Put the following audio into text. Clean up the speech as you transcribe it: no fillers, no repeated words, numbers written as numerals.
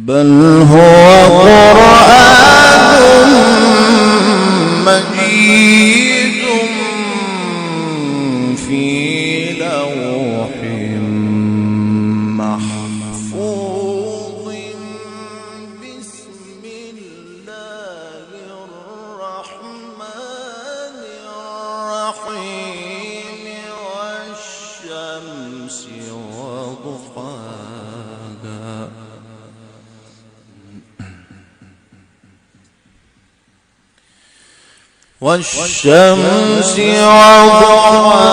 بل هو قرآن مجيد في لوح محفوظ. بسم الله الرحمن الرحيم والشمس وضحاها والشمس وضحاها